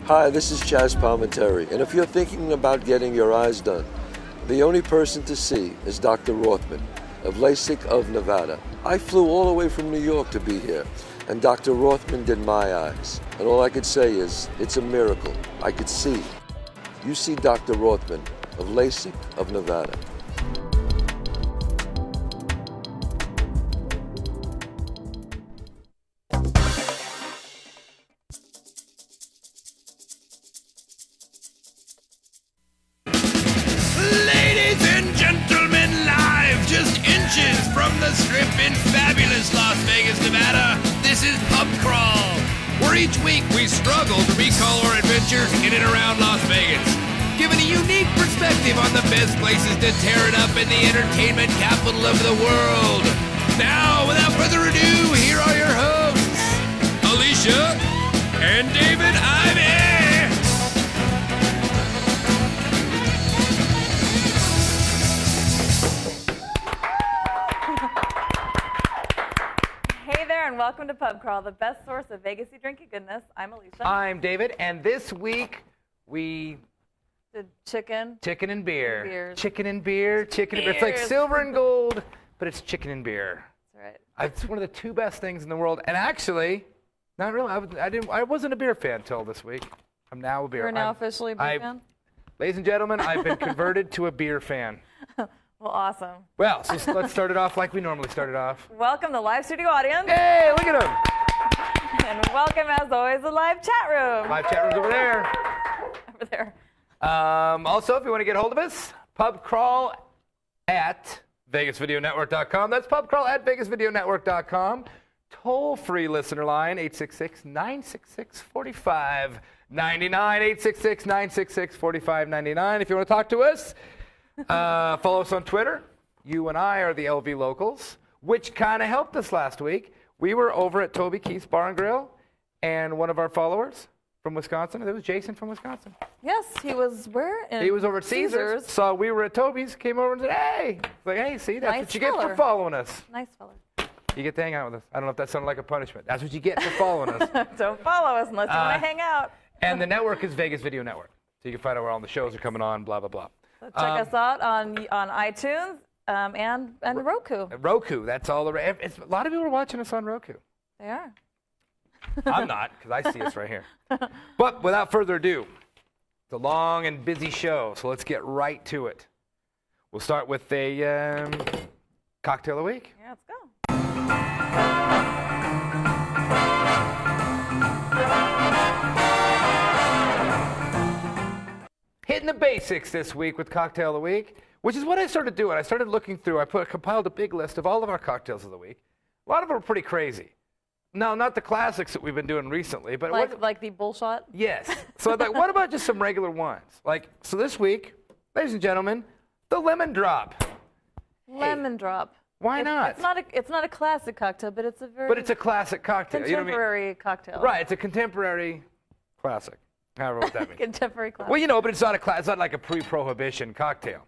Hi, this is Chaz Palminteri, and if you're thinking about getting your eyes done, the only person to see is Dr. Rothman of LASIK of Nevada. I flew all the way from New York to be here, and Dr. Rothman did my eyes. And all I could say is, it's a miracle. I could see. You see Dr. Rothman of LASIK of Nevada. From the Strip in fabulous Las Vegas, Nevada, this is Pub Crawl, where each week we struggle to recall our adventures in and around Las Vegas, giving a unique perspective on the best places to tear it up in the entertainment capital of the world. Now, without further ado, here are your hosts, Alicia and David Ivey. And welcome to Pub Crawl, the best source of Vegas-y drinky goodness. I'm Alicia. I'm David, and this week we did chicken and beer. Beers. Chicken and beer. It's like silver and gold, but it's chicken and beer. That's right. It's one of the two best things in the world. And actually, not really. I wasn't a beer fan until this week. I'm now a beer. You're now officially a beer fan? Ladies and gentlemen, I've been converted to a beer fan. Well, awesome. Well, so let's start it off like we normally start it off. Welcome the live studio audience. Hey, look at them. And welcome, as always, the live chat room. Live chat room's over there. Over there. Also, if you want to get a hold of us, pubcrawl at vegasvideonetwork.com. That's pubcrawl at vegasvideonetwork.com. Toll-free listener line, 866-966-4599. 866-966-4599. If you want to talk to us, follow us on Twitter. You and I are the LV locals, which kind of helped us last week. We were over at Toby Keith's Bar and Grill, and one of our followers from Wisconsin, it was Jason from Wisconsin. Yes, he was where? He was over at Caesars. Saw we were at Toby's, came over and said, hey. Like, hey, see, that's Nice what you get feller. for following us. Nice fella. You get to hang out with us. I don't know if that sounded like a punishment. That's what you get for following us. Don't follow us unless you want to hang out. And the network is Vegas Video Network. So you can find out where all the shows are coming on, blah, blah, blah. So check us out on iTunes and Roku. Roku, that's all. A lot of people are watching us on Roku. They are. I'm not, because I see us right here. But without further ado, it's a long and busy show, so let's get right to it. We'll start with a cocktail of the week. Yeah, let's go. Hitting the basics this week with Cocktail of the Week, which is what I started doing. I started looking through, compiled a big list of all of our cocktails of the week. A lot of them are pretty crazy. No, not the classics that we've been doing recently, but like the bullshot? Yes. So I thought, what about just some regular ones? So this week, ladies and gentlemen, the lemon drop. Lemon drop. Why not? It's not a classic cocktail, but it's a very But it's a classic cocktail. contemporary cocktail. Right, it's a contemporary classic. However what that means. Contemporary classic. Well, but it's not it's not like a pre-prohibition cocktail.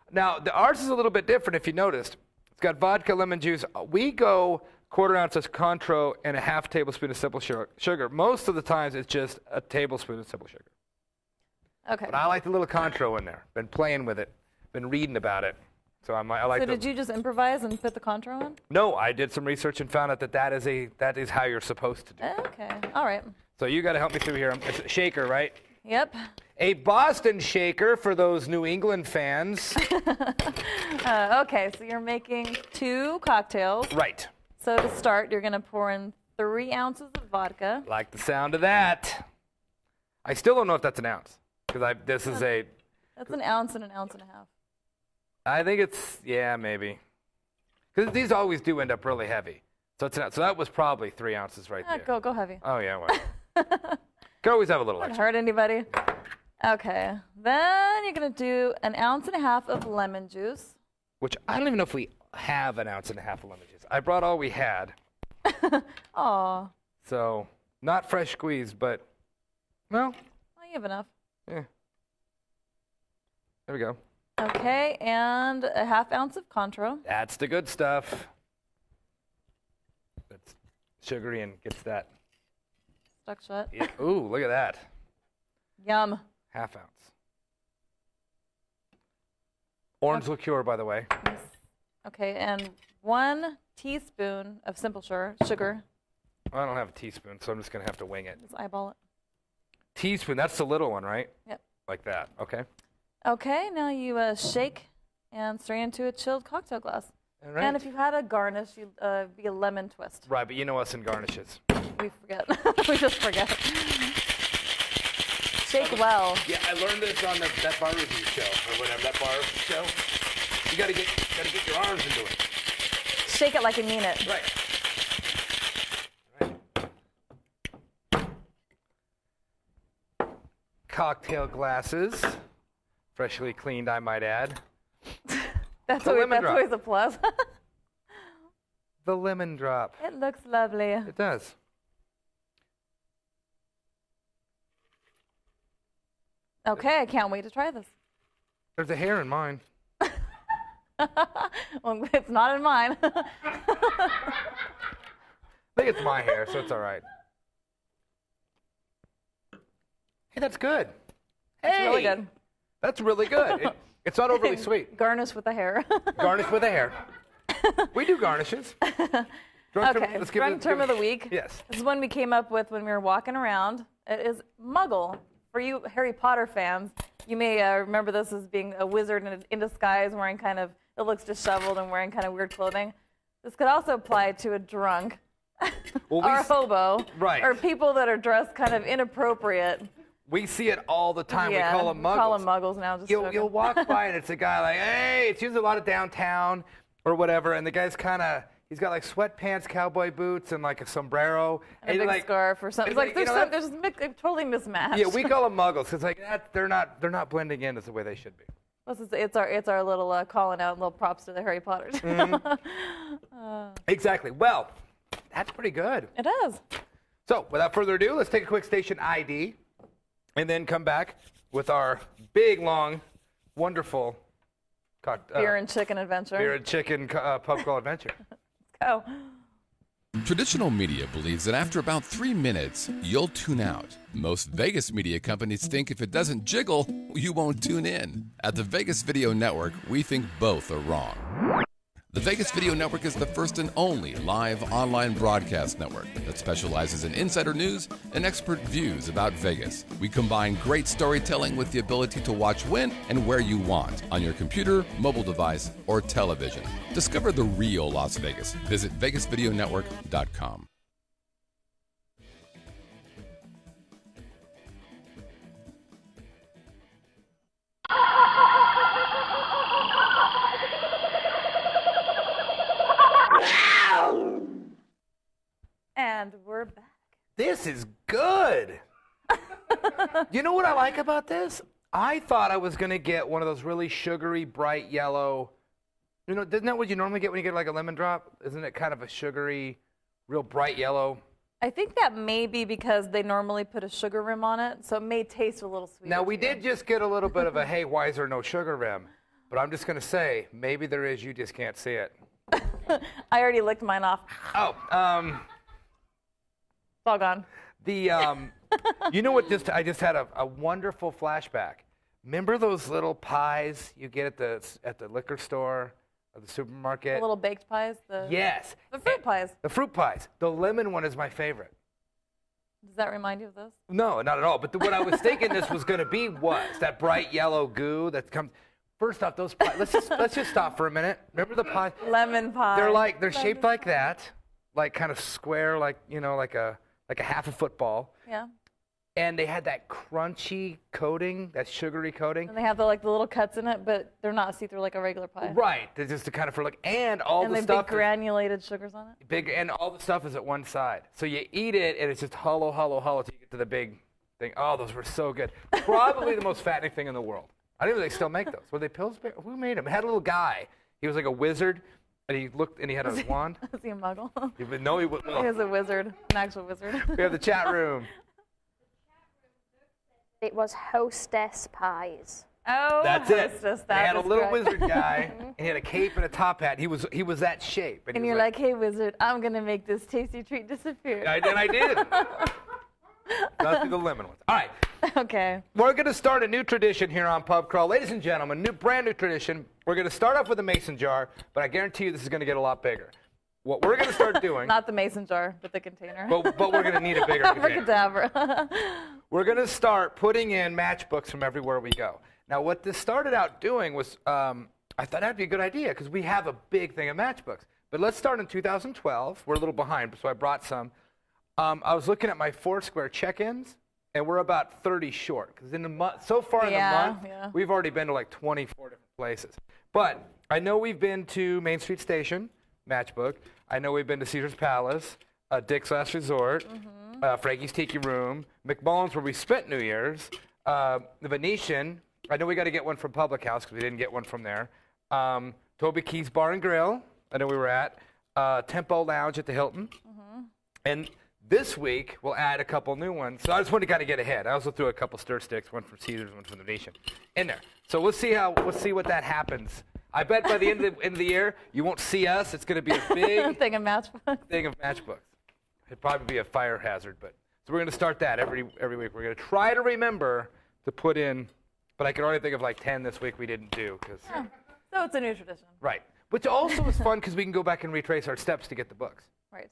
Now, ours is a little bit different if you noticed. It's got vodka, lemon juice. We go quarter ounce of Cointreau and a half tablespoon of simple sugar. Most of the times it's just a tablespoon of simple sugar. Okay. But I like the little Cointreau in there. Been playing with it. Been reading about it. So I like. So did you just improvise and put the Cointreau on? No, I did some research and found out that is how you're supposed to do it. Okay. All right. So you got to help me through here. It's a shaker, right? Yep. A Boston shaker for those New England fans. Okay, so you're making 2 cocktails. Right. So to start, you're going to pour in 3 ounces of vodka. Like the sound of that. I still don't know if that's an ounce. Because That's an ounce and an ounce and a half. I think it's, yeah, maybe. Because these always do end up really heavy. So that was probably 3 ounces right there. Go heavy. Oh, yeah, well. Could always have a little Won't extra. hurt anybody. Okay. Then you're going to do an ounce and a half of lemon juice. Which I don't even know if we have an ounce and a half of lemon juice. I brought all we had. Aw. So, not fresh squeezed, but, well. You have enough. Yeah. There we go. Okay, and a half ounce of Cointreau. That's the good stuff. That's sugary and gets that. Stuck shut. Yeah. Ooh, look at that. Yum. Half ounce. Orange liqueur, by the way. Yes. Okay, and 1 teaspoon of simple sugar. I don't have a teaspoon, so I'm just going to have to wing it. Just eyeball it. Teaspoon, that's the little one, right? Yep. Like that, okay. Okay, now you shake and strain into a chilled cocktail glass. All right. And if you had a garnish, you'd be a lemon twist. Right, but you know us in garnishes. We forget. We just forget. Shake well. Yeah, I learned this on that bar review show, or whatever, that bar show. You gotta get your arms into it. Shake it like you mean it. Right. Cocktail glasses, freshly cleaned, I might add. That's always a plus. The lemon drop. It looks lovely. It does. Okay, I can't wait to try this. There's a hair in mine. Well, it's not in mine. I think it's my hair, so it's all right. Hey, that's good. It's Hey, really good. That's really good. It's not overly sweet. Garnish with the hair. Garnish with a hair. We do garnishes. Okay, drunk term of the week. Yes. This is one we came up with when we were walking around. It is Muggle. For you Harry Potter fans, you may remember this as being a wizard in disguise, wearing kind of, it looks disheveled and wearing kind of weird clothing. This could also apply to a drunk or a hobo, right. or people that are dressed kind of inappropriate. We see it all the time. Yeah, we call them muggles. Call them muggles now. Just You'll walk by and it's a guy like, hey, it's usually a lot of downtown or whatever, and the guy's kind of, he's got like sweatpants, cowboy boots, and like a sombrero. And a big scarf or something. It's like, there's totally mismatched. Yeah, we call them muggles because like they're not blending in as the way they should be. Plus, it's our little calling out, little props to the Harry Potters. Exactly. Well, that's pretty good. It is. So, without further ado, let's take a quick station ID and then come back with our big, long, wonderful beer and chicken adventure. Beer and chicken pub crawl adventure. Let's go. Traditional media believes that after about 3 minutes, you'll tune out. Most Vegas media companies think if it doesn't jiggle, you won't tune in. At the Vegas Video Network, we think both are wrong. The Vegas Video Network is the first and only live online broadcast network that specializes in insider news and expert views about Vegas. We combine great storytelling with the ability to watch when and where you want on your computer, mobile device, or television. Discover the real Las Vegas. Visit VegasVideoNetwork.com. And we're back. This is good. You know what I like about this? I thought I was going to get one of those really sugary, bright yellow. You know, isn't that what you normally get when you get like a lemon drop? Isn't it kind of a sugary, real bright yellow? I think that may be because they normally put a sugar rim on it, so it may taste a little sweet. Now, we did just get a little bit of a, hey, why is there no sugar rim? But I'm just going to say, maybe there is, you just can't see it. I already licked mine off. Oh, It's all gone. You know what? I just had a wonderful flashback. Remember those little pies you get at the liquor store or the supermarket? The little baked pies? Yes. The fruit pies. The fruit pies. The lemon one is my favorite. Does that remind you of this? No, not at all. But what I was thinking this was going to be was that bright yellow goo that comes. First off, those pies. Let's just stop for a minute. Remember the pies? Lemon pie. They're shaped like that, like kind of square, like like a half a football. Yeah. And they had that crunchy coating, that sugary coating. And they have the little cuts in it, but they're not see-through like a regular pie. Right. They're just kind of for like, and all and the they stuff. big granulated sugars on it. And all the stuff is at one side. So you eat it, and it's just hollow till you get to the big thing. Oh, those were so good. Probably the most fattening thing in the world. I didn't know they still make those. Were they Pillsbury? Who made them? It had a little guy. He was like a wizard, and he looked, and he had a wand. Is he a muggle? No, he wasn't. He was a wizard, an actual wizard. We have the chat room. It was hostess pies. Oh, That's hostess, it. They had a little correct. wizard guy, and he had a cape and a top hat. He was that shape. And you're like, hey, wizard, I'm going to make this tasty treat disappear. And I did. Not through the lemon ones. All right. Okay. We're going to start a new tradition here on Pub Crawl. Ladies and gentlemen, brand new tradition. We're going to start off with a mason jar, but I guarantee you this is going to get a lot bigger. What we're going to start doing... Not the mason jar, but the container. But we're going to need a bigger container. Abracadabra. We're going to start putting in matchbooks from everywhere we go. Now, what this started out doing was, I thought that'd be a good idea because we have a big thing of matchbooks. But let's start in 2012. We're a little behind, so I brought some. I was looking at my Foursquare check-ins, and we're about 30 short. Because in the month, so far in the month, we've already been to like 24 different places. But I know we've been to Main Street Station, matchbook. I know we've been to Caesar's Palace, Dick's Last Resort, Frankie's Tiki Room, McMullen's where we spent New Year's, the Venetian. I know we got to get one from Public House because we didn't get one from there. Toby Keith's Bar and Grill. I know we were at Tempo Lounge at the Hilton. And this week, we'll add a couple new ones. So I just wanted to kind of get ahead. I also threw a couple stir sticks, one from Caesar's, one from the Venetian, in there. So we'll see what that happens. I bet by the end of the year, you won't see us. It's going to be a big thing of matchbooks. It'd probably be a fire hazard. So we're going to start that every week. We're going to try to remember to put in, but I can already think of like 10 this week we didn't do. So it's a new tradition. Right. Which also is fun because we can go back and retrace our steps to get the books. Right.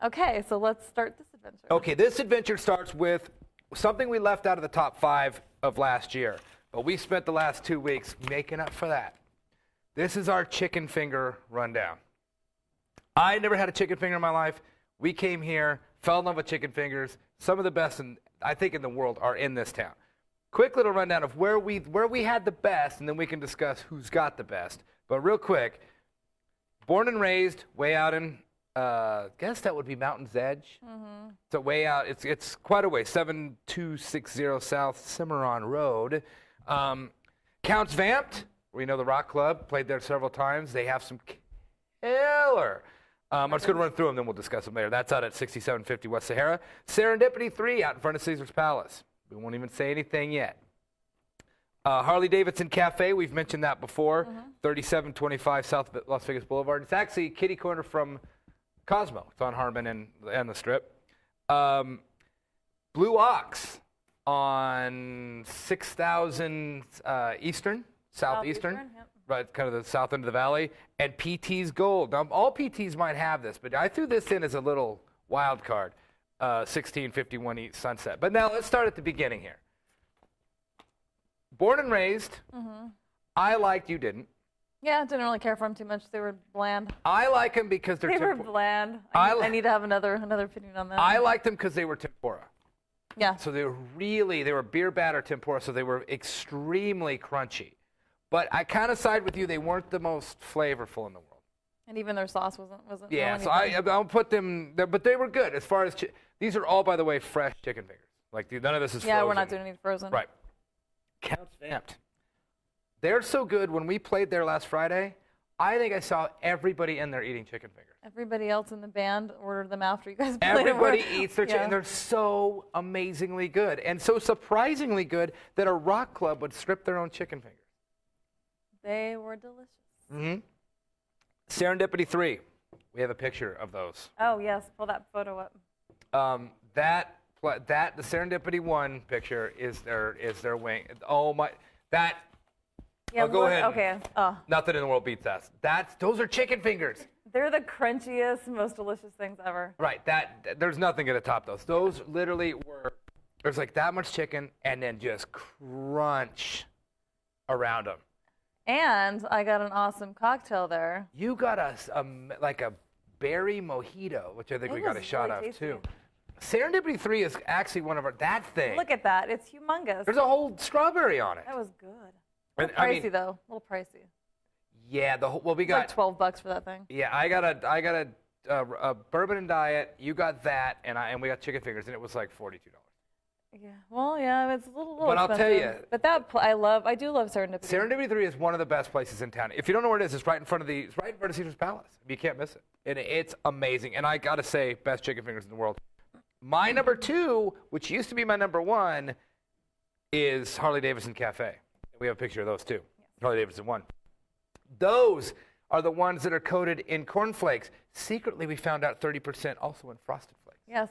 Okay, so let's start this adventure. Okay, this adventure starts with something we left out of the top 5 of last year, but we spent the last 2 weeks making up for that. This is our chicken finger rundown. I never had a chicken finger in my life. We came here, fell in love with chicken fingers. Some of the best, I think, in the world are in this town. Quick little rundown of where we had the best, and then we can discuss who's got the best. But real quick, born and raised way out in, guess that would be Mountain's Edge. So way out, it's quite a way, 7260 South Cimarron Road. Counts Vamped, we know the Rock Club, played there several times. They have some killer. I'm just going to run through them, then we'll discuss them later. That's out at 6750 West Sahara. Serendipity 3 out in front of Caesar's Palace. We won't even say anything yet. Harley Davidson Cafe, we've mentioned that before, 3725 South Las Vegas Boulevard. It's actually kitty corner from Cosmo. It's on Harmon and the Strip. Blue Ox on 6000 Eastern, Southeastern, Yep. right, kind of the south end of the valley. And PT's Gold. Now, all PTs might have this, but I threw this in as a little wild card, 1651 East Sunset. But now let's start at the beginning here. Born and raised, I liked, you didn't. Yeah, didn't really care for them too much. They were bland. I like them because they're They were tempura. bland. I need to have another opinion on that. I liked them because they were tempura. Yeah. So they were beer batter tempura, so they were extremely crunchy. But I kind of side with you, they weren't the most flavorful in the world. And even their sauce wasn't. Yeah, so I'll put them there, but they were good as far as these are all, by the way, fresh chicken fingers. Like none of this is frozen. Yeah, we're not doing any frozen. Right. Counts Vamped. They're so good. When we played there last Friday, I think I saw everybody in there eating chicken fingers. Everybody else in the band ordered them after you guys played. Everybody eats their chicken. They're so amazingly good, and so surprisingly good that a rock club would strip their own chicken fingers. They were delicious. Serendipity 3. We have a picture of those. Oh yes, pull that photo up. The Serendipity 1 picture is their wing. Oh my, that. Yeah, go ahead. Okay. Nothing in the world beats that. Those are chicken fingers. They're the crunchiest, most delicious things ever. Right. There's nothing going to top those. Those literally were. There's like that much chicken and then just crunch around them. And I got an awesome cocktail there. You got like a berry mojito, which I think we got a shot really of tasty. too. Serendipity 3 is actually one of that thing. Look at that. It's humongous. There's a whole strawberry on it. That was good. A And, little I pricey, mean- though. A little pricey. Yeah, we It's got. like $12 for that thing. Yeah, I got a bourbon and diet. You got that, and we got chicken fingers, and it was like $42. Yeah. Well, yeah, it's a little But I'll tell expensive. you- But I do love Serendipity. Serendipity 3 is one of the best places in town. If you don't know where it is, it's right in front of Caesar's Palace. You can't miss it. And it's amazing. And I got to say, best chicken fingers in the world. My number 2, which used to be my number 1, is Harley Davidson Cafe. We have a picture of those too. Yes. Harley Davidson 1. Those are the ones that are coated in cornflakes. Secretly, we found out 30% also in Frosted Flakes. Yes.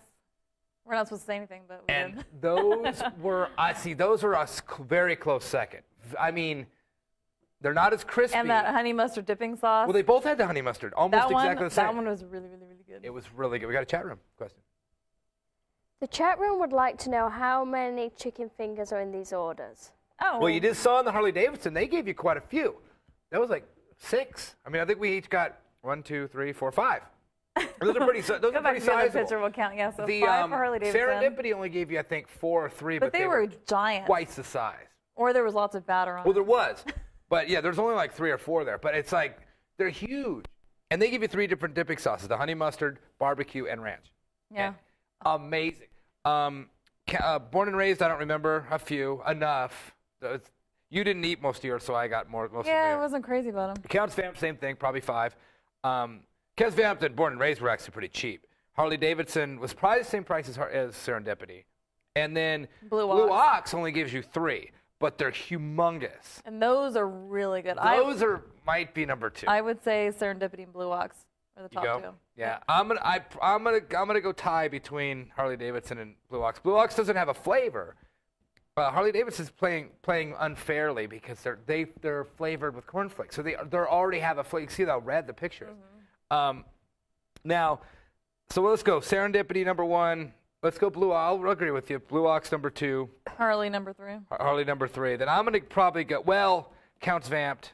We're not supposed to say anything, but we And did. those were, those were a very close second. I mean, they're not as crispy. And that honey mustard dipping sauce. Well, they both had the honey mustard, almost exactly the same. That one was really, really, really good. It was really good. We got a chat room question. The chat room would like to know how many chicken fingers are in these orders. Oh. Well, you just saw in the Harley Davidson, they gave you quite a few. That was like 6. I mean, I think we each got 1, 2, 3, 4, 5. Those are pretty, those Go are back pretty to the other sizable. picture. We'll count. Yeah, so The 5 for Harley Davidson. Serendipity only gave you, I think, 4 or 3, but they were giant. twice the size. Or there was lots of batter on Well, it. there was. But yeah, there's only like 3 or 4 there. But it's like, they're huge. And they give you 3 different dipping sauces, the honey mustard, barbecue, and ranch. Yeah. And amazing. Born and raised, I don't remember a few, enough. You didn't eat most of yours, so I got most of Yeah, I yours. wasn't crazy about them. Counts Vamp, same thing, probably 5. Counts Vamp and Born and Raised were actually pretty cheap. Harley Davidson was probably the same price as Serendipity. And then Blue Ox only gives you 3, but they're humongous. And those are really good. Those might be number 2. I would say Serendipity and Blue Ox are the You top go? 2. Yeah, I'm gonna go tie between Harley Davidson and Blue Ox. Blue Ox doesn't have a flavor. Harley Davidson's playing unfairly because they're flavored with cornflakes, so they already have a flavor. You see how red the picture is. Now, so let's go Serendipity number 1. Let's go Blue. I'll agree with you. Blue Ox number 2. Harley number 3. Harley number 3. Then I'm gonna probably go Counts Vamped.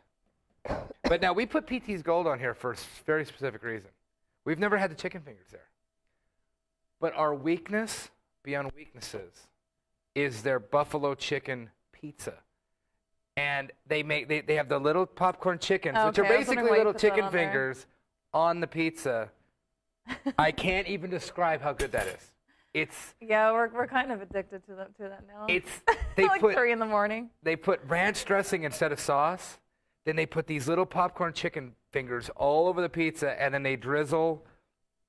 But now we put PT's Gold on here for a very specific reason. We've never had the chicken fingers there. But our weakness beyond weaknesses is their buffalo chicken pizza. And they have the little popcorn chickens, which are Okay, I was wondering basically why you little put that chicken on there. fingers on the pizza. I can't even describe how good that is. It's Yeah, we're kind of addicted to that now. they like put 3 in the morning. They put ranch dressing instead of sauce. Then they put these little popcorn chicken fingers all over the pizza, and then they drizzle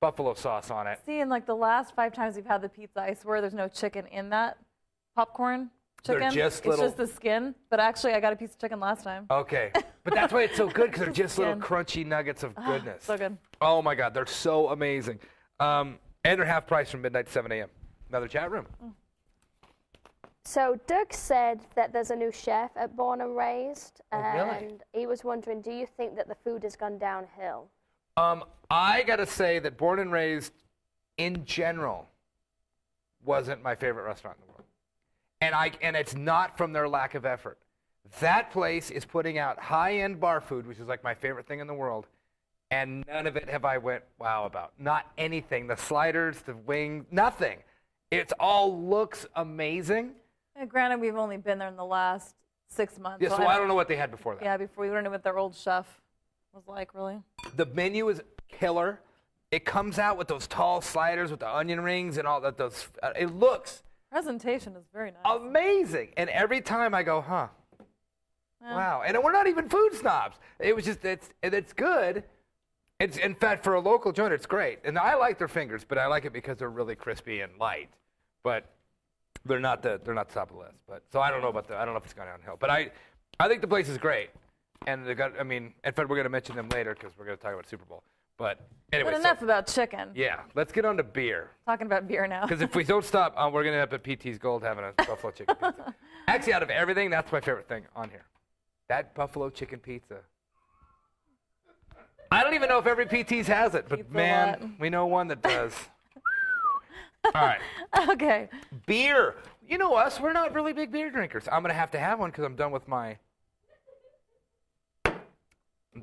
buffalo sauce on it. See, in like the last 5 times we've had the pizza, I swear there's no chicken in that popcorn chicken. They're just it's little- just the skin. But actually, I got a piece of chicken last time. Okay. But that's why it's so good, because they're just little Skin. crunchy nuggets of goodness. So good. Oh, my God. They're so amazing. And they're half price from midnight to 7 a.m. Another chat room. So Doug said that there's a new chef at Born and Raised, really? and he was wondering, do you think that the food has gone downhill? I got to say that Born and Raised, in general, wasn't my favorite restaurant in the world. And it's not from their lack of effort. That place is putting out high-end bar food, which is like my favorite thing in the world, and none of it have I went wow about. Not anything. The sliders, the wing, nothing. It all looks amazing. And granted, we've only been there in the last 6 months. Yeah, so I don't know what they had before that. Yeah, before we don't know what their old chef was like, really. The menu is killer. It comes out with those tall sliders with the onion rings and all that. It looks Presentation is very nice. amazing. And every time I go, wow. And we're not even food snobs. It was just, it's good. It's, in fact, for a local joint, it's great. And I like their fingers, but I like it because they're really crispy and light. But they're not the top of the list. But so I don't know if it's gone downhill. But I think the place is great. And in fact, we're going to mention them later because we're going to talk about Super Bowl. But anyway. But enough about chicken. Yeah, let's get on to beer. Talking about beer now. Because if we don't stop, we're going to end up at PT's Gold having a buffalo chicken pizza. Actually, out of everything, that's my favorite thing on here. That buffalo chicken pizza. I don't even know if every PT's has it, but Pizza man, Hut. we know one that does. All right. Okay. Beer. You know us, we're not really big beer drinkers. I'm going to have one because I'm done with my...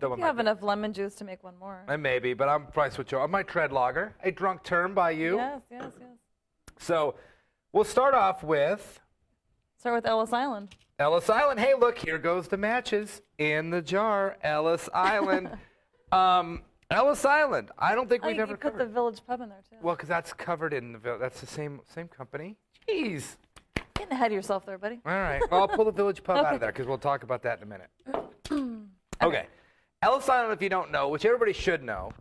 You have enough lemon juice to make one more. Maybe, but I'm probably switch over. I might tread lager, a drunk term by you. Yes. So we'll start off with Start with Ellis Island. Ellis Island. Hey, look, here goes the matches in the jar. Ellis Island. Ellis Island. I don't think we've You ever put covered. the Village Pub in there, too. Well, because that's covered in the that's the same company. Jeez. Getting ahead of yourself there, buddy. All right. Well, I'll pull the Village Pub out Okay. of there because we'll talk about that in a minute. Okay. Ellis Island, if you don't know, which everybody should know,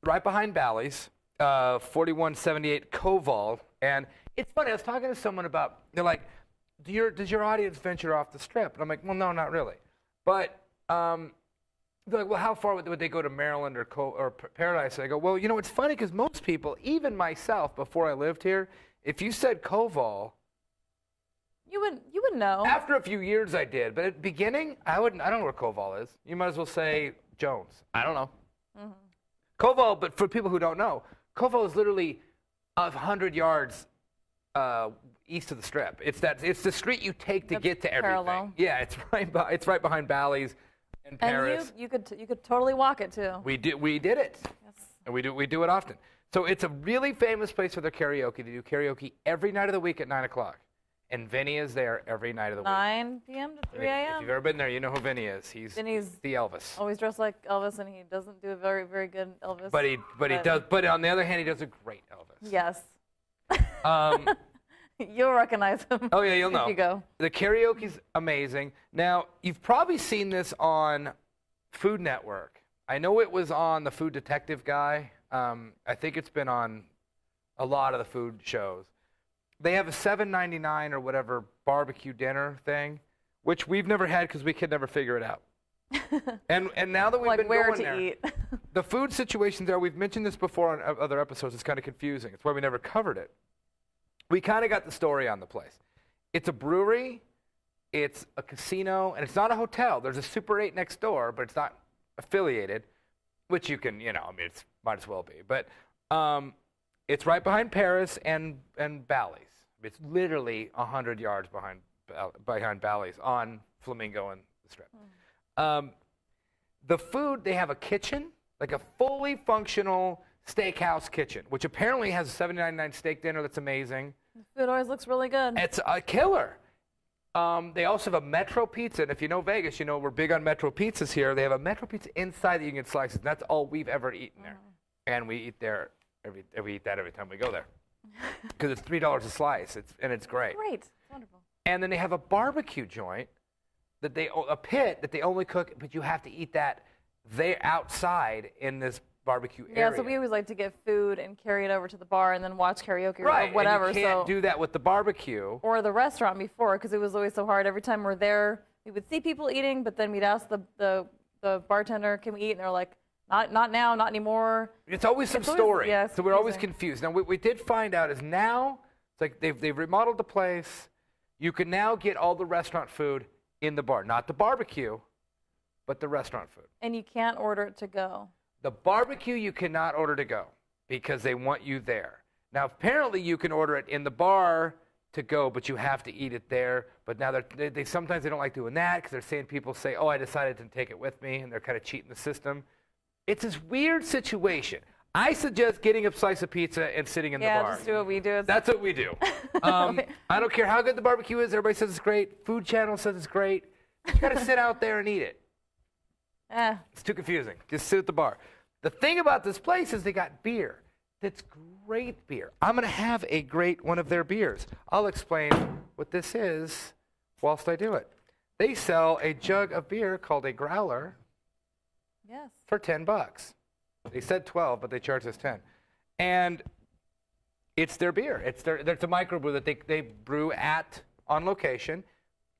right behind Bally's, 4178 Koval. And it's funny, I was talking to someone about, they're like, does your audience venture off the strip? And I'm like, well, no, not really. But They're like, well, how far would they go to Maryland or Paradise? And I go, well, you know, it's funny because most people, even myself, before I lived here, if you said Koval, You would know. after a few years I did, but at the beginning, I don't know where Koval is. You might as well say Jones. I don't know. Koval, but for people who don't know, Koval is literally 100 yards east of the Strip. It's the street you take to get to everything. Parallel. Yeah, it's right behind Bally's and Paris. And you could totally walk it too. We did it. Yes. And we do it often. So it's a really famous place for their karaoke. They do karaoke every night of the week at 9 o'clock. And Vinny is there every night of the week. 9 p.m. to 3 If a.m. you've ever been there, you know who Vinny is. He's the Elvis. Always dressed like Elvis, and he doesn't do a very, very good Elvis. But he does. But on the other hand, he does a great Elvis. Yes. Um, You'll recognize him. Oh yeah, you'll know. If you go. The karaoke's amazing. Now you've probably seen this on Food Network. I know it was on the Food Detective guy. I think it's been on a lot of the food shows. They have a $7.99 or whatever barbecue dinner thing, which we've never had because we could never figure it out. and now that we've been where going to there, eat. the food situations there, we've mentioned this before on other episodes, it's kind of confusing. It's why we never covered it. We kind of got the story on the place. It's a brewery, it's a casino, and it's not a hotel. There's a Super 8 next door, but it's not affiliated, which you can, I mean, it's might as well be. But it's right behind Paris and Bally's. It's literally 100 yards behind Bally's on Flamingo and the Strip. The food, they have a kitchen, like a fully functional steakhouse kitchen, which apparently has a $7.99 steak dinner that's amazing. The food always looks really good. It's a killer. They also have a Metro Pizza, and if you know Vegas, you know we're big on Metro Pizzas here. They have a Metro Pizza inside that you can get slices. And that's all we've ever eaten there, and we eat there we eat that every time we go there because it's $3 a slice. It's great. Great, it's wonderful. And then they have a barbecue joint a pit that they only cook, but you have to eat that there outside in this barbecue area. Yeah, so we always like to get food and carry it over to the bar and then watch karaoke right, or whatever. And you can't do that with the barbecue. Or the restaurant before, because it was always so hard. Every time we're there, we would see people eating, but then we'd ask the bartender, can we eat? And they're like, not now, not anymore. It's always some story. Yeah, so we're always confused. Now, what we did find out is now, it's like they've remodeled the place. You can now get all the restaurant food in the bar. Not the barbecue, but the restaurant food. And you can't order it to go. The barbecue you cannot order to go because they want you there. Now, apparently you can order it in the bar to go, but you have to eat it there. But now they sometimes they don't like doing that because they're saying people say, oh, I decided to take it with me, and they're kind of cheating the system. It's this weird situation. I suggest getting a slice of pizza and sitting in the bar. Yeah, just do what we do. That's what we do. I don't care how good the barbecue is. Everybody says it's great. Food Channel says it's great. You got to sit out there and eat it. It's too confusing. Just sit at the bar. The thing about this place is they got beer. That's great beer. I'm going to have a great one of their beers. I'll explain what this is whilst I do it. They sell a jug of beer called a growler for $10. They said 12, but they charged us 10. And it's their beer. It's a microbrew that they brew on location.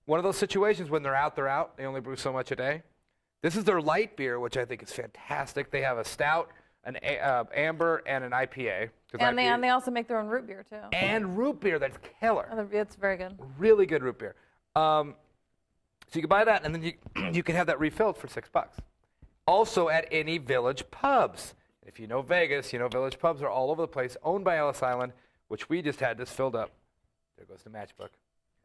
One of those situations when they're out, They only brew so much a day. This is their light beer, which I think is fantastic. They have a stout, an amber, and an IPA. And they also make their own root beer, too. And root beer, that's killer. It's very good. Really good root beer. So you can buy that, and then you can have that refilled for $6. Also at any Village pubs. If you know Vegas, you know Village pubs are all over the place, owned by Ellis Island, which we just had this filled up. There goes the matchbook.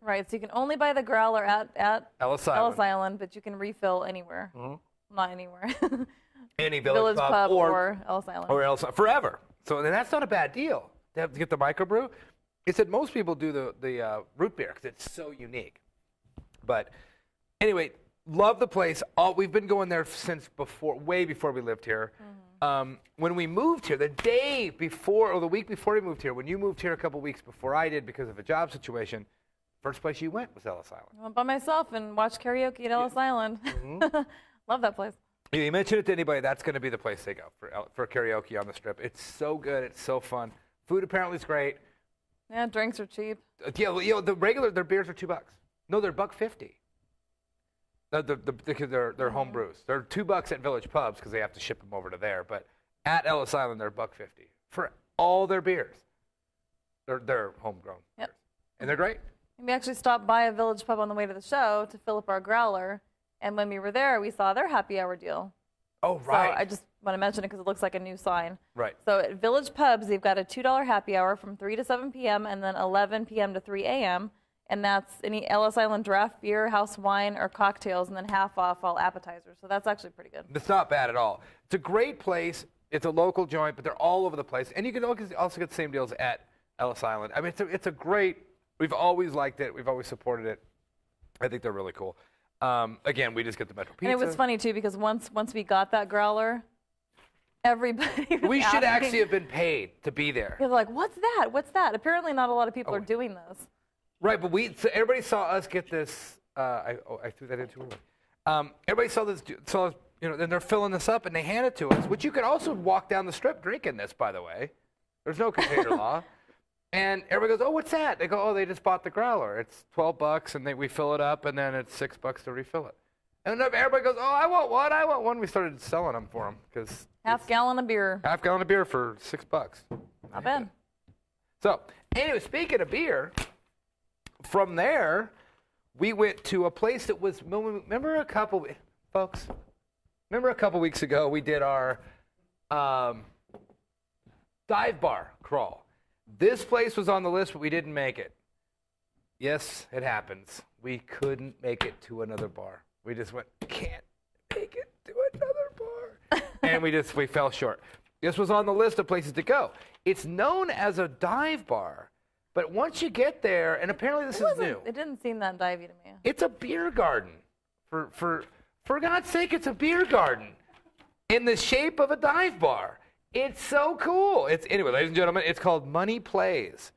Right, so you can only buy the growler at Ellis Island, but you can refill anywhere. Mm-hmm. Not anywhere. Any Village pub or Ellis Island. Or Ellis Island, forever. So that's not a bad deal. They have to get the microbrew. It said most people do the root beer because it's so unique. But anyway, love the place. We've been going there since way before we lived here. Mm-hmm. When we moved here, the day before or the week before we moved here, when you moved here a couple weeks before I did because of a job situation, first place you went was Ellis Island. I went by myself and watched karaoke at Ellis Island. Mm-hmm. Love that place. You mention it to anybody, that's going to be the place they go for karaoke on the Strip. It's so good. It's so fun. Food apparently is great. Yeah, drinks are cheap. Yeah, their beers are $2. No, they're $1.50. Because they're home brews. They're $2 at Village Pubs because they have to ship them over to there. But at Ellis Island, they're $1.50 for all their beers. They're homegrown. Yep. Beers. And they're great. We actually stopped by a Village Pub on the way to the show to fill up our growler. And when we were there, we saw their happy hour deal. Oh, right. So I just want to mention it because it looks like a new sign. Right. So at Village Pubs, they've got a $2 happy hour from 3 to 7 p.m. and then 11 p.m. to 3 a.m. And that's any Ellis Island draft beer, house wine, or cocktails, and then half off all appetizers. So that's actually pretty good. It's not bad at all. It's a great place. It's a local joint, but they're all over the place. And you can also get the same deals at Ellis Island. I mean, it's a great, we've always liked it. We've always supported it. I think they're really cool. Again, we just get the Metro Pizza. And it was funny, too, because once we got that growler, everybody was We should asking, actually have been paid to be there. They're like, what's that? What's that? Apparently not a lot of people are doing this. Right, but so everybody saw us get this. I threw that in too early. Everybody saw this, and they're filling this up, and they hand it to us, which you could also walk down the strip drinking this, by the way. There's no container law. And everybody goes, oh, what's that? They go, oh, they just bought the growler. It's $12, and we fill it up, and then it's $6 to refill it. And then everybody goes, oh, I want one, I want one. We started selling them for them because Half gallon of beer. Half gallon of beer for $6. Not bad. So, anyway, speaking of beer, from there, we went to a place that was, remember a couple weeks ago, we did our dive bar crawl. This place was on the list, but we didn't make it. Yes, it happens. We couldn't make it to another bar. We just went, can't make it to another bar. And we fell short. This was on the list of places to go. It's known as a dive bar, but once you get there, and apparently this is new. It didn't seem that divey to me. It's a beer garden. For God's sake, it's a beer garden in the shape of a dive bar. It's so cool. Anyway, ladies and gentlemen, it's called Money Plays,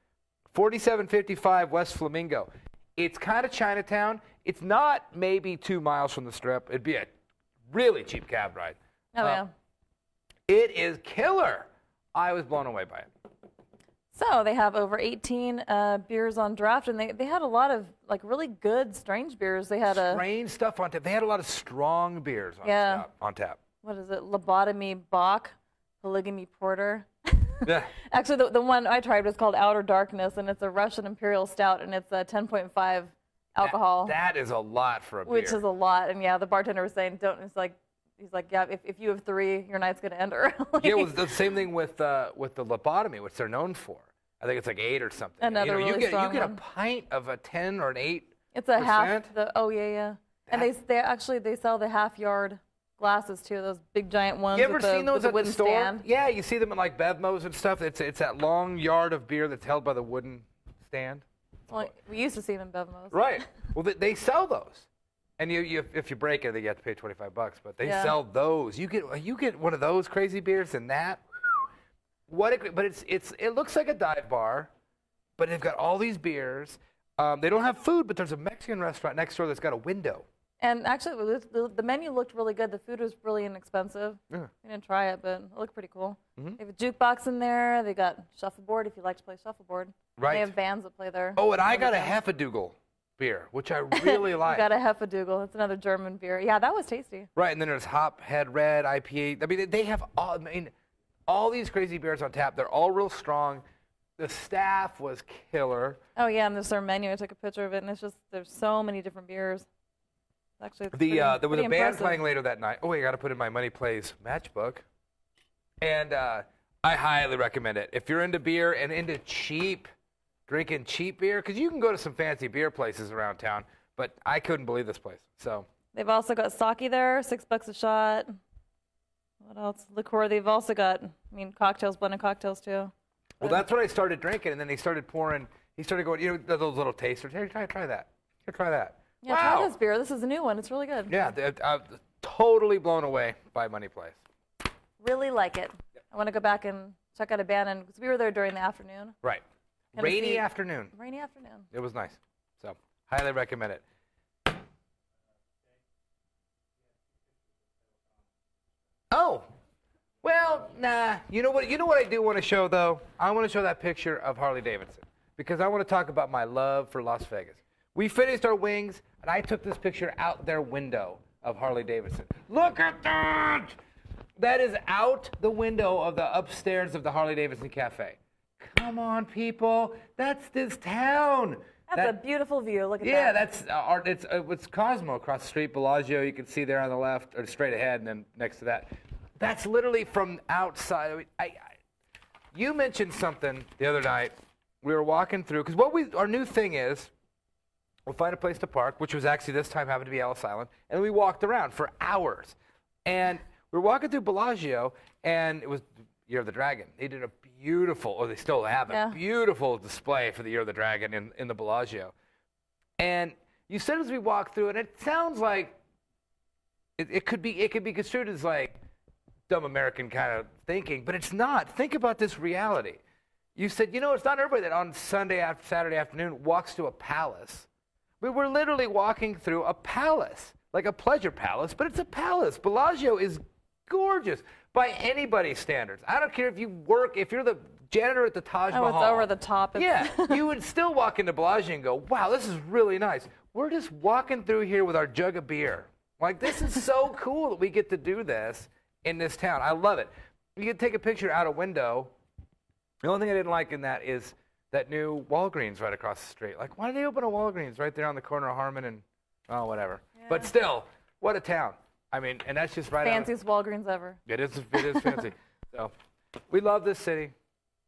4755 West Flamingo. It's kind of Chinatown. It's not maybe 2 miles from the strip. It'd be a really cheap cab ride. Oh, yeah. It is killer. I was blown away by it. So they have over 18 beers on draft, and they had a lot of like really good strange beers. They had strange stuff on tap. They had a lot of strong beers on tap. What is it? Lobotomy Bach, Polygamy Porter. Yeah. Actually, the one I tried was called Outer Darkness, and it's a Russian Imperial Stout, and it's a 10.5 alcohol. That is a lot for a beer. Which is a lot, and yeah, the bartender was saying, he's like, yeah, if you have 3, your night's gonna end early. Yeah, it was the same thing with the lobotomy, which they're known for. I think it's like 8 or something. Another really strong you get one. a pint of a 10 or an 8%. It's a half. And they sell the half-yard glasses too. Those big giant ones. You ever seen those at the store? Stand. Yeah, you see them at like Bevmo's and stuff. It's that long yard of beer that's held by the wooden stand. Well, we used to see them in Bevmo's. Right. Well, they sell those, and if you break it, then you have to pay $25. But they sell those. You get one of those crazy beers and that. But it looks like a dive bar, but they've got all these beers. They don't have food, but there's a Mexican restaurant next door that's got a window. And actually, the menu looked really good. The food was really inexpensive. Yeah. We didn't try it, but it looked pretty cool. Mm-hmm. They have a jukebox in there. They got shuffleboard if you like to play shuffleboard. Right. They have bands that play there. Oh, and I got a Hefedugel beer, which I really like. You got a Hefedugel. It's another German beer. Yeah, that was tasty. Right, and then there's Hop Head Red, IPA. I mean, they have all these crazy beers on tap. They're all real strong. The staff was killer. Oh, yeah, and there's their menu. I took a picture of it, and it's just there's so many different beers. Actually, there was a band playing later that night. Oh, I got to put in my Money Plays matchbook. And I highly recommend it. If you're into beer and into drinking cheap beer, because you can go to some fancy beer places around town, but I couldn't believe this place. So they've also got sake there, $6 a shot. What else? Liqueur. They've also got, cocktails, blended cocktails too. Well, that's what I started drinking, and then he started pouring. He started going, those little tasters. Here, try that. Here, try that. Yeah, try this beer. This is a new one. It's really good. Yeah, I'm totally blown away by Money Plays. Really like it. I want to go back and check out Abandon because we were there during the afternoon. Right. Rainy afternoon. Rainy afternoon. It was nice. So, highly recommend it. Oh, well, nah. You know what I do want to show, though? I want to show that picture of Harley Davidson because I want to talk about my love for Las Vegas. We finished our wings, and I took this picture out their window of Harley Davidson. Look at that! That is out the window of the upstairs of the Harley Davidson Cafe. Come on, people. That's this town. That's a beautiful view. Look at that. Yeah, that's art. It's Cosmo across the street. Bellagio, you can see there on the left, or straight ahead, and then next to that. That's literally from outside. You mentioned something the other night. We were walking through, because our new thing is, we'll find a place to park, which was actually this time happened to be Ellis Island, and we walked around for hours. And we were walking through Bellagio, and it was Year of the Dragon. They did a beautiful, or they still have a beautiful display for the Year of the Dragon in the Bellagio. And you said as we walked through, and it sounds like it could be construed as like dumb American kind of thinking, but it's not. Think about this reality. You said, it's not everybody that on Saturday afternoon walks to a palace. We're literally walking through a palace, like a pleasure palace, but it's a palace. Bellagio is gorgeous by anybody's standards. I don't care if you're the janitor at the Taj Mahal. Oh, it's over the top. Yeah, you would still walk into Bellagio and go, wow, this is really nice. We're just walking through here with our jug of beer. Like, this is so cool that we get to do this in this town. I love it. You can take a picture out a window. The only thing I didn't like in that is that new Walgreens right across the street. Like, why did they open a Walgreens right there on the corner of Harmon and, whatever. Yeah. But still, what a town. I mean, and that's just right Fanciest Walgreens ever. It is fancy. So, we love this city.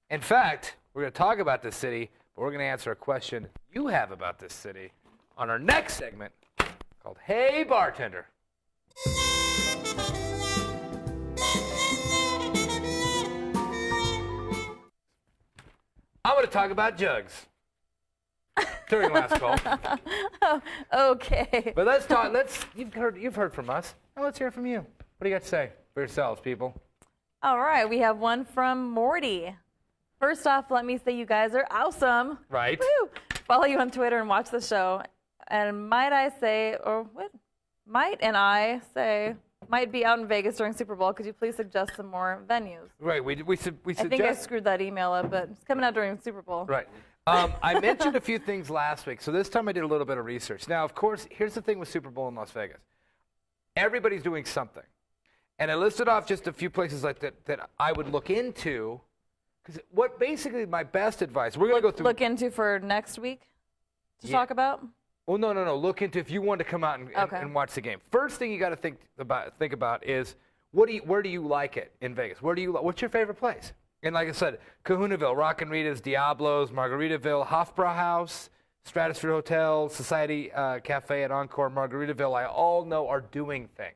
In fact, we're going to talk about this city, but we're going to answer a question you have about this city on our next segment called Hey Bartender. I'm going to talk about jugs during last call. Oh, okay. But you've heard from us. Now let's hear from you. What do you got to say for yourselves, people? All right, we have one from Morty. First off, let me say you guys are awesome. Right. Woo! Follow you on Twitter and watch the show. And might I say might be out in Vegas during Super Bowl. Could you please suggest some more venues? Right. We suggest. I think I screwed that email up, but it's coming out during Super Bowl. Right. I mentioned a few things last week, so this time I did a little bit of research. Now, of course, here's the thing with Super Bowl in Las Vegas. Everybody's doing something. And I listed off just a few places like that I would look into. Because what basically my best advice, we're going to go through. Look into for next week to talk about? Well, no. Look into if you want to come out and watch the game. First thing you got to think about is where do you like it in Vegas? What's your favorite place? And like I said, Kahunaville, Rock and Rita's, Diablo's, Margaritaville, Hofbrauhaus, Stratosphere Hotel, Society Cafe at Encore, Margaritaville, I all know are doing things.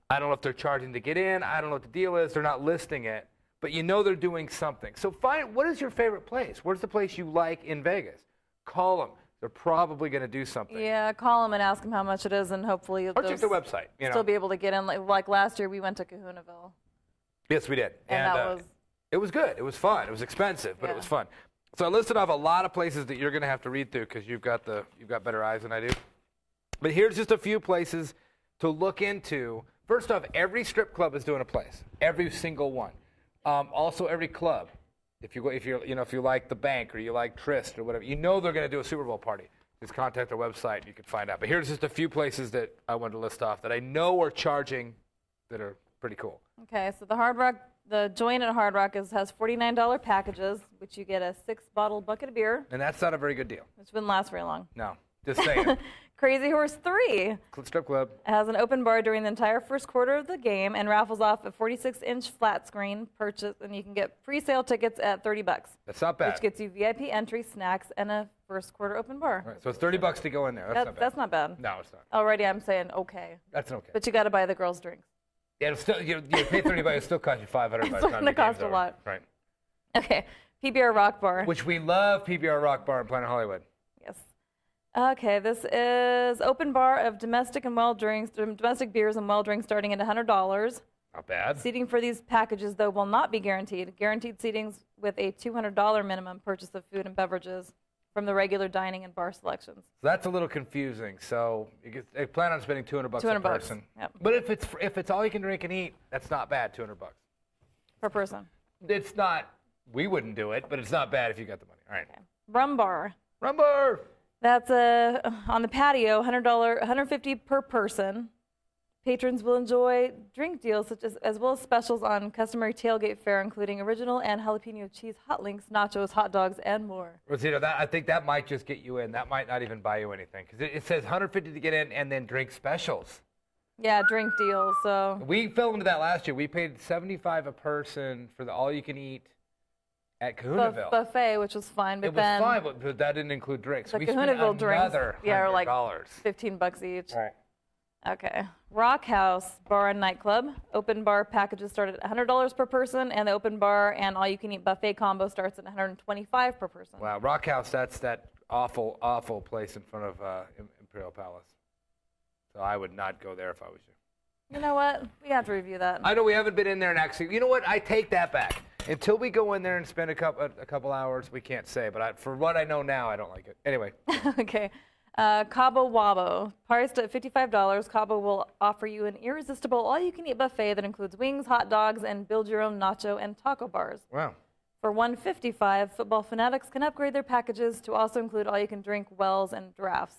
I don't know if they're charging to get in. I don't know what the deal is. They're not listing it. But you know they're doing something. So find what is your favorite place? Where's the place you like in Vegas? Call them. They're probably going to do something. Yeah, call them and ask them how much it is, and hopefully or check their website. Still be able to get in. Like last year, we went to Kahunaville. Yes, we did. And it was good. It was fun. It was expensive, but it was fun. So I listed off a lot of places that you're going to have to read through because you've got better eyes than I do. But here's just a few places to look into. First off, every strip club is doing a place. Every single one. Also, every club. If you like the Bank or you like Trist or whatever, they're going to do a Super Bowl party. Just contact their website and you can find out. But here's just a few places that I wanted to list off that I know are charging that are pretty cool. Okay, so the joint at Hard Rock has $49 packages, which you get a 6-bottle bucket of beer. And that's not a very good deal. Which wouldn't last very long. No, just saying. Crazy Horse 3 Strip Club has an open bar during the entire first quarter of the game and raffles off a 46-inch flat screen purchase, and you can get pre-sale tickets at $30. That's not bad. Which gets you VIP entry, snacks, and a first quarter open bar. Right, so it's $30 to go in there. That's not bad. That's not bad. No, it's not. Already, I'm saying okay. That's okay. But you got to buy the girls' drinks. Yeah, it'll still you pay $30. It'll still cost you $500 by the time it's going to cost a lot. Right. Okay, PBR Rock Bar. Which we love, PBR Rock Bar in Planet Hollywood. Yes. Okay, this is open bar of domestic beers and well drinks starting at $100. Not bad. Seating for these packages, though, will not be guaranteed. Guaranteed seatings with a $200 minimum purchase of food and beverages from the regular dining and bar selections. So that's a little confusing. So you plan on spending $200 a person. Yep. But if it's all you can drink and eat, that's not bad. $200 per person. It's not. We wouldn't do it, but it's not bad if you got the money. All right. Okay. Rhumbar. Rhumbar. That's on the patio, $150 per person. Patrons will enjoy drink deals such as well as specials on customary tailgate fare, including original and jalapeno cheese hot links, nachos, hot dogs, and more. Rosita, I think that might just get you in. That might not even buy you anything because it says $150 to get in and then drink specials. Yeah, drink deals. So we fell into that last year. We paid $75 a person for the all-you-can-eat at Kahunaville. Buffet, which was fine, but it was fine, but that didn't include drinks. The We Kahunaville spent drinks, another are like $100. $15 each. Right. Okay. Rockhouse Bar Nightclub. Open bar packages start at $100 per person, and the open bar and all-you-can-eat buffet combo starts at $125 per person. Wow, Rockhouse, that's that awful, awful place in front of Imperial Palace. So I would not go there if I was you. You know what? We have to review that. I know we haven't been in there and actually. You know what? I take that back. Until we go in there and spend a couple hours, we can't say. But for what I know now, I don't like it. Anyway. Okay. Cabo Wabo. Priced at $55, Cabo will offer you an irresistible all-you-can-eat buffet that includes wings, hot dogs, and build-your-own nacho and taco bars. Wow. For $155, football fanatics can upgrade their packages to also include all-you-can-drink wells and drafts.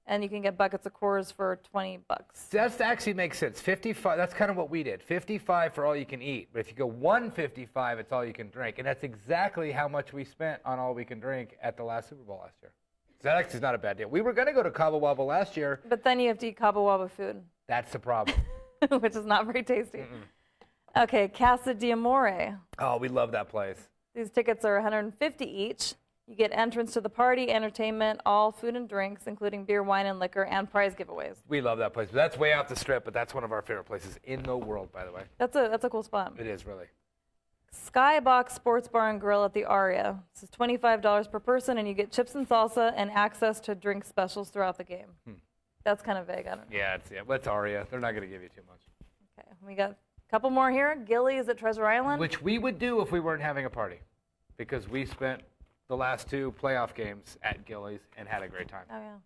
And you can get buckets of Coors for $20. That actually makes sense. 55. That's kind of what we did. 55 for all you can eat. But if you go 155, it's all you can drink. And that's exactly how much we spent on all we can drink at the last Super Bowl last year. So that actually is not a bad deal. We were going to go to Cabo Wabo last year. But then you have to eat Cabo Wabo food. That's the problem. Which is not very tasty. Okay, Casa de Amore. Oh, we love that place. These tickets are $150 each. You get entrance to the party, entertainment, all food and drinks, including beer, wine, and liquor, and prize giveaways. We love that place. That's way off the strip, but that's one of our favorite places in the world, by the way. That's a cool spot. It is, really. Skybox Sports Bar and Grill at the Aria. This is $25 per person, and you get chips and salsa and access to drink specials throughout the game. That's kind of vague. I don't know. Yeah, it's Aria. They're not going to give you too much. Okay, we got a couple more here. Gillies at Treasure Island. Which we would do if we weren't having a party, because we spent the last 2 playoff games at Gillies and had a great time. Oh, yeah.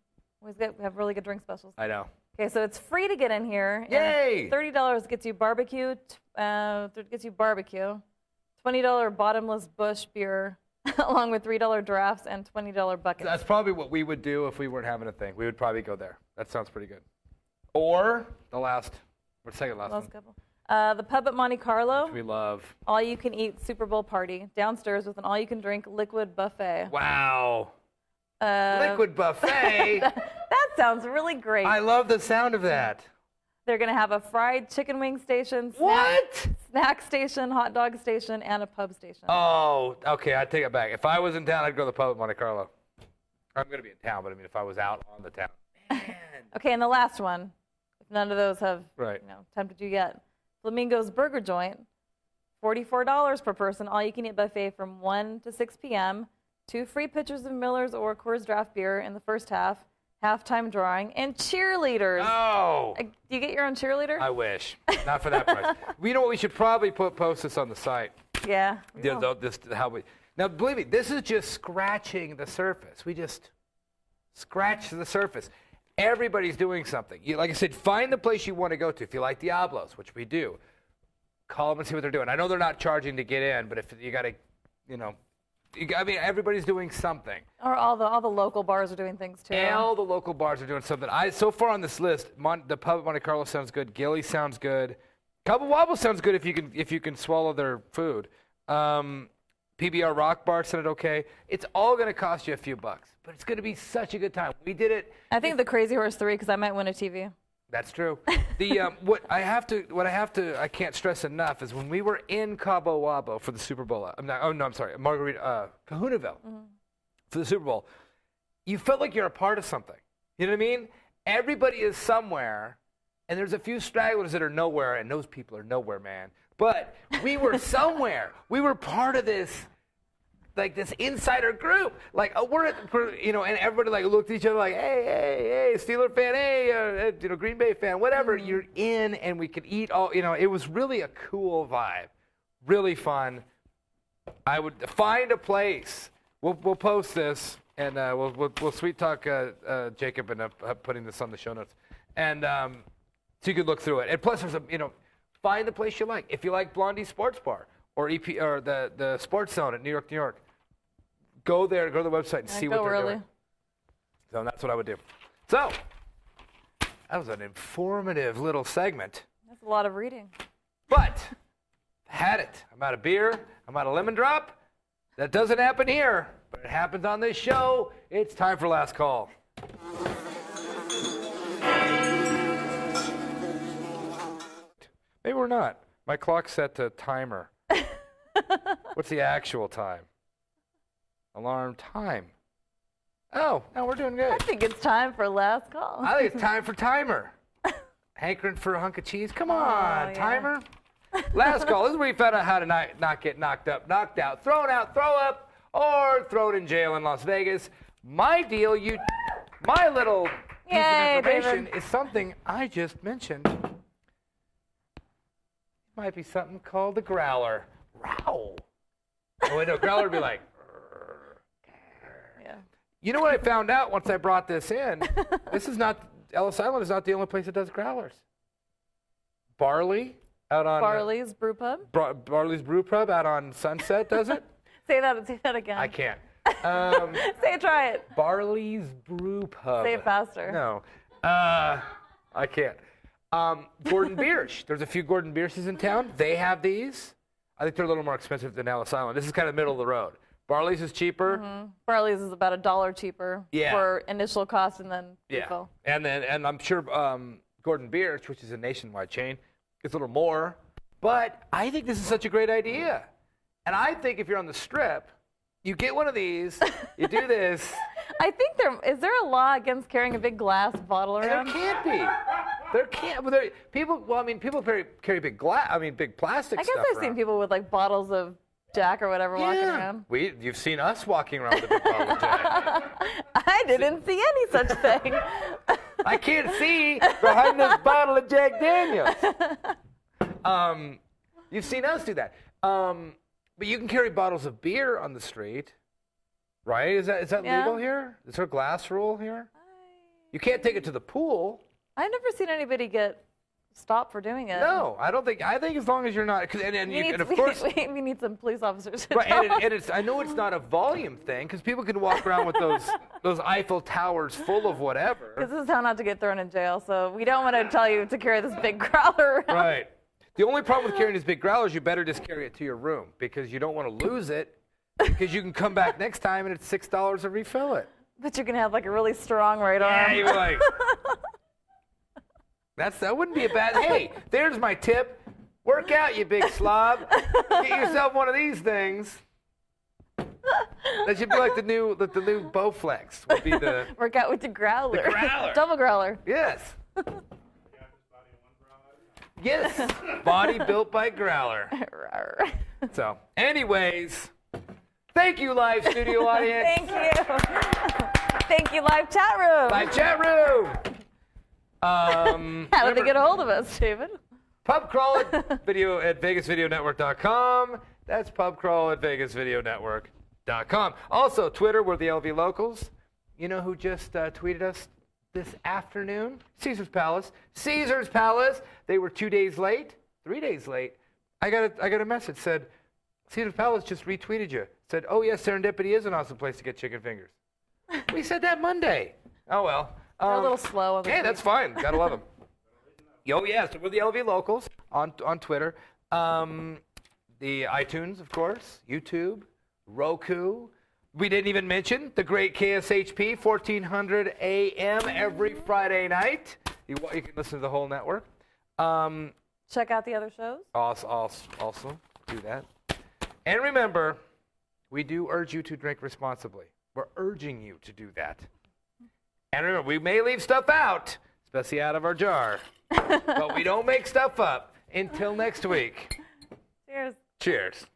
We have really good drink specials. I know. Okay, so it's free to get in here. Yay! $30 gets you barbecue. $20 bottomless bush beer, along with $3 drafts and $20 buckets. That's probably what we would do if we weren't having a thing. We would probably go there. That sounds pretty good. Or second last one. Couple. The pub at Monte Carlo. Which we love. All-you-can-eat Super Bowl party downstairs with an all-you-can-drink liquid buffet. Wow. Liquid buffet? That sounds really great. I love the sound of that. They're going to have a fried chicken wing station, snack station, hot dog station, and a pub station. Oh, okay, I take it back. If I was in town, I'd go to the pub at Monte Carlo. I'm going to be in town, but I mean, if I was out on the town. Man. Okay, and the last one, if none of those have tempted you yet, Flamingo's Burger Joint, $44 per person, all-you-can-eat buffet from 1 to 6 p.m., 2 free pitchers of Miller's or Coors draft beer in the first half, halftime drawing, and cheerleaders. Oh! Do you get your own cheerleader? I wish. Not for that price. You know what? We should probably post this on the site. Yeah. Now, believe me, this is just scratching the surface. We just scratch the surface. Everybody's doing something. Like I said, find the place you want to go to. If you like Diablos, which we do, call them and see what they're doing. I know they're not charging to get in, but if you got to, everybody's doing something. Or all the local bars are doing things too. All the local bars are doing something. So far on this list, the pub at Monte Carlo sounds good. Gilly sounds good. Cabo Wabo sounds good if you can swallow their food. PBR Rock Bar sounded okay. It's all going to cost you a few bucks, but it's going to be such a good time. We did it. I think the Crazy Horse 3 because I might win a TV. That's true. I can't stress enough is when we were in Cabo Wabo for the Super Bowl. Kahunaville for the Super Bowl. You felt like you're a part of something. You know what I mean? Everybody is somewhere, and there's a few stragglers that are nowhere, and those people are nowhere, man. But we were somewhere. We were part of this. Like this insider group, and everybody looked at each other like, hey, Steeler fan, hey, Green Bay fan, whatever. You're in, and we could eat all. It was really a cool vibe, really fun. I would find a place. We'll post this, and we'll sweet talk Jacob and putting this on the show notes, and so you could look through it. And plus, there's find the place you like. If you like Blondie Sports Bar or the Sports Zone at New York. Go there, go to the website and see what they're doing. So that's what I would do. So that was an informative little segment. That's a lot of reading. But had it. I'm out of beer. I'm out of lemon drop. That doesn't happen here, but it happens on this show. It's time for last call. Maybe we're not. My clock's set to timer. What's the actual time? Alarm time. Oh, no, we're doing good. I think it's time for last call. I think it's time for timer. Hankering for a hunk of cheese? Come on, yeah. timer. Last call. This is where you found out how to not get knocked up, knocked out, thrown out, throw up, or thrown in jail in Las Vegas. My deal, my little piece of information David. is something I just mentioned. It might be something called the growler. Growl. Oh, wait, no, growler would be like... Yeah. You know what I found out once I brought this in? Ellis Island is not the only place that does growlers. Barley out on... Barley's Brew Pub? Barley's Brew Pub out on Sunset does it? Say that again. I can't. Try it. Barley's Brew Pub. Say it faster. No. I can't. Gordon Biersch. There's a few Gordon Biersch's in town. They have these. I think they're a little more expensive than Ellis Island. This is kind of middle of the road. Barley's is cheaper. Mm-hmm. Barley's is about $1 cheaper for initial cost and then refill. And I'm sure Gordon Biersch, which is a nationwide chain, is a little more. But I think this is such a great idea. And I think if you're on the Strip, you get one of these, you do this. I think is there a law against carrying a big glass bottle around? There can't be. There can't. People carry big big plastic stuff I guess I've seen people with like bottles of Jack or whatever walking around. You've seen us walking around with a big bottle of Jack. I didn't see any such thing. I can't see behind this bottle of Jack Daniels. You've seen us do that. But you can carry bottles of beer on the street, right? Is that legal here? Is there a glass rule here? You can't take it to the pool. I've never seen anybody get stopped for doing it. No, I don't think. I think as long as you're not, and of course, we need some police officers. Right, and it's. I know it's not a volume thing because people can walk around with those Eiffel Towers full of whatever. This is how not to get thrown in jail. So we don't want to tell you to carry this big growler around. Right. The only problem with carrying these big growlers, you better just carry it to your room because you don't want to lose it because you can come back next time and it's $6 to refill it. But you can have like a really strong right arm. Yeah, you're like. That wouldn't be a bad. Hey, there's my tip. Work out, you big slob. Get yourself one of these things. That should be like the new Bowflex. Would be the work out with the growler. The growler. Double growler. Yes. Yes. Body built by growler. So, anyways, thank you, live studio audience. Thank you. Thank you, live chat room. Live chat room. How did they get a hold of us, David? Pub crawl at vegasvideonetwork.com. That's pub crawl at vegasvideonetwork.com. Also, Twitter, we're the LV Locals. You know who just tweeted us this afternoon? Caesar's Palace. Caesar's Palace. They were 2 days late, 3 days late. I got a message said, Caesar's Palace just retweeted you. Said, oh yes, Serendipity is an awesome place to get chicken fingers. We said that Monday. Oh well. They're a little slow on the Hey, that's fine. Gotta love them. Oh, yeah, so we're the LV Locals on Twitter. The iTunes, of course, YouTube, Roku. We didn't even mention the great KSHP, 1400 AM every Friday night. You can listen to the whole network. Check out the other shows. Also do that. And remember, we do urge you to drink responsibly. We're urging you to do that. And remember, we may leave stuff out, especially out of our jar, but we don't make stuff up. Until next week. Cheers. Cheers.